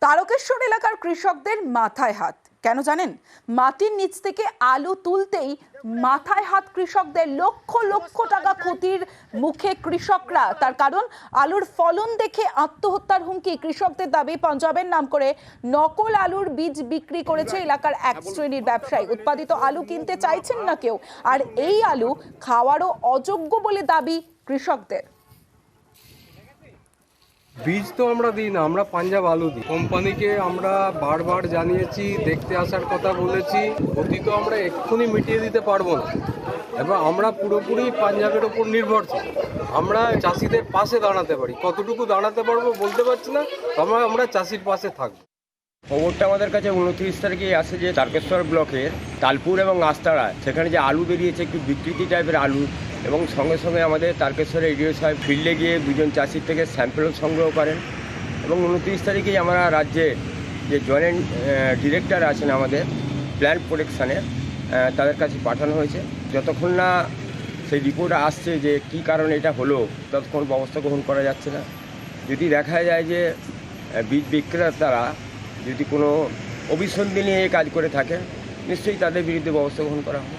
তারকেশ্বর এলাকার কৃষকদের মাথায় হাত। কেন জানেন? মাটির নিচ থেকে আলু তুলতেই মাথায় হাত কৃষকদের। লক্ষ লক্ষ টাকা ক্ষতির মুখে কৃষকরা। তার কারণ আলুর ফলন দেখে আত্মহত্যার হুমকি। কৃষকদের দাবি, পাঞ্জাবের নাম করে নকল আলুর বীজ বিক্রি করেছে এলাকার এক শ্রেণীর ব্যবসায়ী। উৎপাদিত আলু কিনতে চাইছেন না কেউ, আর এই আলু খাওয়ারও অযোগ্য বলে দাবি কৃষকদের। বীজ তো আমরা দিই না, আমরা পাঞ্জাব আলু দিই। কোম্পানিকে আমরা বারবার জানিয়েছি, দেখতে আসার কথা বলেছি। ক্ষতি তো আমরা এক্ষুনি মিটিয়ে দিতে পারবো না, এবার আমরা পুরোপুরি পাঞ্জাবের ওপর নির্ভরশীল। আমরা চাষিদের পাশে দাঁড়াতে পারি, কতটুকু দাঁড়াতে পারবো বলতে পারছি না, আমরা চাষির পাশে থাকবো। খবরটা আমাদের কাছে 29 তারিখে আসে যে তারকেশ্বর ব্লকের তালপুর এবং আস্তারা সেখানে যে আলু বেরিয়েছে একটু বিকৃতি টাইপের আলু, এবং সঙ্গে সঙ্গে আমাদের তারকেশ্বরের এডিও সাহেব ফিল্ডে গিয়ে দুজন চাষির থেকে স্যাম্পেলও সংগ্রহ করেন। এবং 29 তারিখেই আমরা রাজ্যের যে জয়েন্ট ডিরেক্টর আছেন আমাদের প্ল্যান্ট প্রোটেকশানের, তাদের কাছে পাঠানো হয়েছে। যতক্ষণ না সেই রিপোর্ট আসছে যে কী কারণে এটা হলো, ততক্ষণ ব্যবস্থা গ্রহণ করা যাচ্ছে না। যদি দেখা যায় যে বীজ বিক্রেতারা যদি কোনো অভিসন্ধি নিয়ে কাজ করে থাকেন, নিশ্চয়ই তাদের বিরুদ্ধে ব্যবস্থা গ্রহণ করা হবে।